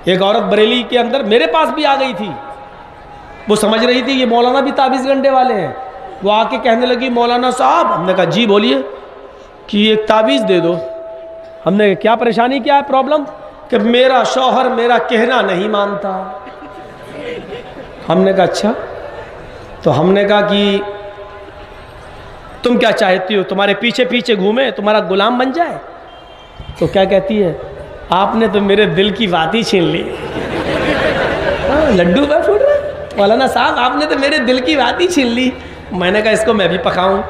ایک عورت بریلی کے اندر میرے پاس بھی آ گئی تھی، وہ سمجھ رہی تھی یہ مولانا بھی تعویذ گنڈے والے ہیں، وہ آ کے کہنے لگی مولانا صاحب، ہم نے کہا جی بولیے، کہ ایک تعویذ دے دو۔ ہم نے کیا پریشانی، کیا ہے پرابلم؟ کہ میرا شوہر میرا کہنا نہیں مانتا۔ ہم نے کہا اچھا، تو ہم نے کہا کہ تم کیا چاہتی ہو، تمہارے پیچھے پیچھے گھومے، تمہارا غلام بن جائے؟ تو کیا کہتی ہے، آپ نے تو میرے دل کی بات ہی چھین لی۔ لڈو میں پھوٹ رہا، مولانا صاحب آپ نے تو میرے دل کی بات ہی چھین لی۔ میں نے کہا اس کو میں بھی پکاؤں۔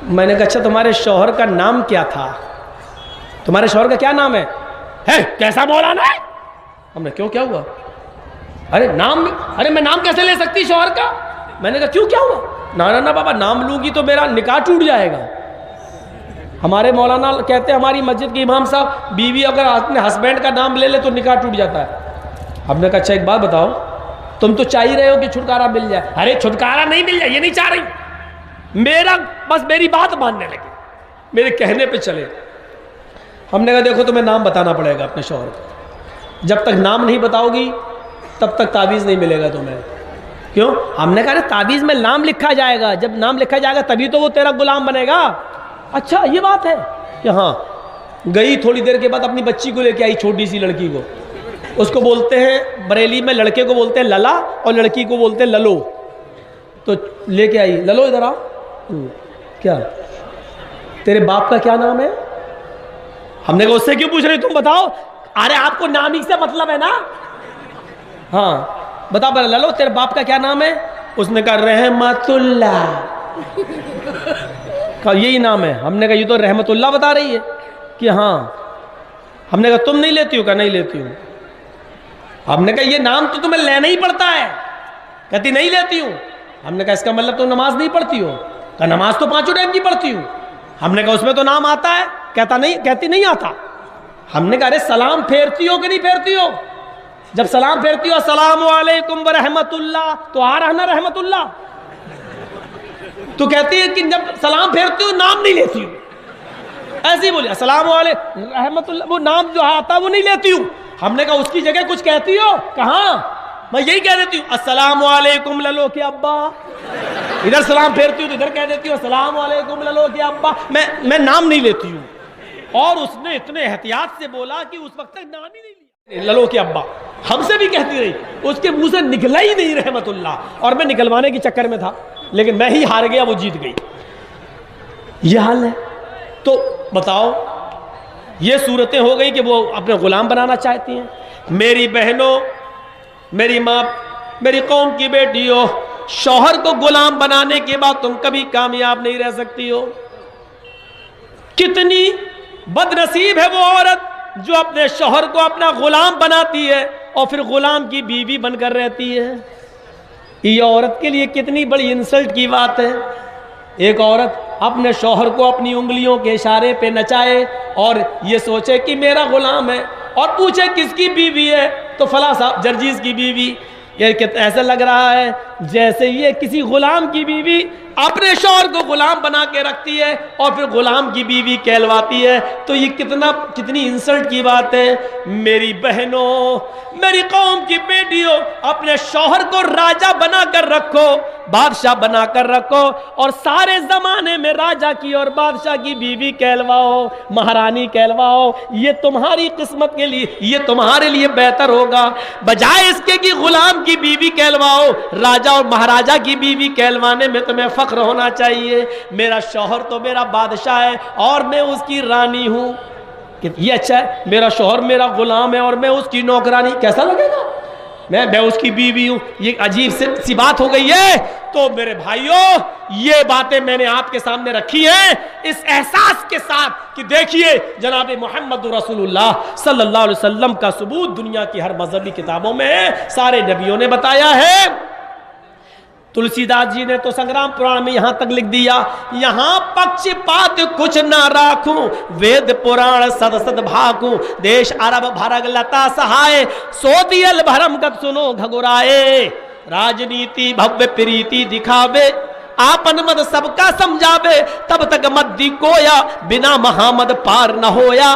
میں نے کہا اچھا تمہارے شوہر کا نام کیا تھا؟ تمہارے شوہر کا کیا نام ہے؟ کیسا مولانا ہے؟ ہم نے کیوں، کیا ہوا؟ ارے نام، ارے میں نام کیسے لے سکتی شوہر کا؟ میں نے کہا کیوں، کیا ہوا؟ نا بابا نام لوں گی تو میرا نکاح ٹوٹ جائے گا۔ ہمارے مولانا کہتے ہیں ہماری مسجد کے امام صاحب، بیوی اگر اپنے ہسبینڈ کا نام لے لے تو نکاح ٹوٹ جاتا ہے۔ ہم نے کہا اچھا ایک بات بتاؤ، تم تو چاہ ہی رہے ہو کہ چھٹکارا مل جائے۔ ارے چھٹکارا نہیں مل جائے، یہ نہیں چاہ رہی، میرا بس میری بات ماننے لگے، میرے کہنے پہ چلے۔ ہم نے کہا دیکھو تمہیں نام بتانا پڑے گا اپنے شوہر کو، جب تک نام نہیں بتاؤ گی تب تک تعویذ نہیں ملے گا تمہیں۔ کیوں؟ ہم نے کہا تعویذ میں نام لکھا جائے گا، جب نام لکھا جائے گا تبھی تو وہ تیرا غلام بنے گا۔ اچھا یہ بات ہے کہ ہاں۔ گئی تھوڑی دیر کے بعد اپنی بچی کو لے کے آئی، چھوٹی سی لڑکی کو، اس کو بولتے ہیں بریلی میں لڑکے کو بولتے ہیں للا اور لڑکی کو بولتے ہیں للو۔ تو لے کے آئی، للو ادھر آ، کیا تیرے باپ کا کیا نام ہے؟ ہم نے کہا اس سے کیوں پوچھ رہی تم بتاؤ؟ ارے آپ کو نام ہی سے مطلب ہے نا، ہاں بتا بڑا للو تیرے باپ کا کیا نام ہے؟ اس نے کہا رحمت اللہ، کہا یہی نام ہے۔ ہم نے کہا یہ تو رحمت اللہ بتا رہی ہے کہ ہاں۔ ہم نے کہا تم نہیں لیتی ہو؟ کہا نہیں لیتی ہوں۔ ہم نے کہا یہ نام تو تمہیں لینا ہی پڑتا ہے، کہتی نہیں لیتی ہوں۔ ہم نے کہا اس کا مطلب تم نماز نہیں پڑھتی ہو؟ کہا نماز تو 5 ٹائم کی پڑھتی ہوں۔ ہم نے کہا اس میں تو نام آتا ہے؟ کہتی نہیں آتا۔ ہم نے کہا ارے سلام پھیرتی ہو کہ نہیں پھیرتی ہو؟ جب سلام پھیرتی ہو السلام علیکم ورحمت اللہ تو آ رہا نا رحمت اللہ؟ تو کہتی ہے کہ جب سلام پھیرتی ہو نام نہیں لیتی ہوں، ایسے ہی بولی السلام علیکم رحمت اللہ، وہ نام جو آتا وہ نہیں لیتی ہوں۔ ہم نے کہا اس کی جگہ کچھ کہتی ہو؟ کہاں، میں یہی کہہ دیتی ہوں السلام علیکم للو کے ابا، ادھر سلام پھیرتی ہوں تو ادھر کہہ دیتی ہوں السلام علیکم للو کے ابا، میں نام نہیں لیتی ہوں۔ اور اس نے اتنے احتیاط سے بولا کہ اس وقت تک نام ہی نہیں لیا، للو کے ابا ہم سے بھی کہتی رہی، اس کے منہ سے نکلا ہی نہیں رحمت اللہ، اور میں نکلوانے کے چکر میں تھا، لیکن میں ہی ہار گیا، وہ جیت گئی۔ یہ حال ہے۔ تو بتاؤ یہ صورتیں ہو گئی کہ وہ اپنے غلام بنانا چاہتی ہیں۔ میری بہنوں، میری ماں، میری قوم کی بیٹیوں، شوہر کو غلام بنانے کے بعد تم کبھی کامیاب نہیں رہ سکتی ہو۔ کتنی بد نصیب ہے وہ عورت جو اپنے شوہر کو اپنا غلام بناتی ہے اور پھر غلام کی بیوی بن کر رہتی ہے۔ یہ عورت کے لیے کتنی بڑی انسلٹ کی بات ہے۔ ایک عورت اپنے شوہر کو اپنی انگلیوں کے اشارے پہ نچائے اور یہ سوچے کہ میرا غلام ہے، اور پوچھے کس کی بیوی ہے تو فلاں صاحب جرجیز کی بیوی۔ یہ ایسا لگ رہا ہے جیسے یہ کسی غلام کی بیوی اپنے شوہر کو غلام بنا کے رکھتی ہے اور پھر غلام کی بیوی کہلواتی ہے۔ تو یہ کتنی انسلٹ کی بات ہے۔ میری بہنوں، میری قوم کی بیٹیوں، اپنے شوہر کو راجہ بنا کر رکھو، بادشاہ بنا کر رکھو، اور سارے زمانے میں راجہ کی اور بادشاہ کی بیوی کہلواؤ، مہارانی کہلواؤ۔ یہ تمہاری قسمت کے لیے، یہ تمہارے لیے بہتر ہوگا، بجائے اس کے کہ غلام کی بیوی کہلواؤ۔ راجہ اور مہاراجہ کی بیوی کہلوانے میں تمہیں فخر ہونا چاہیے۔ میرا شوہر تو میرا بادشاہ ہے اور میں اس کی رانی ہوں۔ یہ اچھا ہے، میرا شوہر میرا غلام ہے اور میں اس کی نوکرانی، کیسا لگے گا؟ میں اس کی بیوی ہوں، یہ عجیب سی بات ہو گئی ہے۔ تو میرے بھائیوں، یہ باتیں میں نے آپ کے سامنے رکھی ہیں اس احساس کے ساتھ کہ دیکھیے جناب محمد رسول اللہ صلی اللہ علیہ وسلم کا ثبوت دنیا کی ہر مذہبی کتابوں میں ہے، سارے نبیوں نے بتایا ہے۔ تلسی داس جی نے تو سنگرام پران میں یہاں تک لکھ دیا، یہاں پکچ پات کچھ نہ راکھوں، وید پران سد سد بھاکوں، دیش عرب بھرگ لتا سہائے، سوتی البھرم گت سنو گھگرائے، راجنیتی بھویہ پریتی دکھاوے، آپن مد سب کا سمجھاوے، تب تک مد دی کویا، بنا محمد پار نہ ہویا۔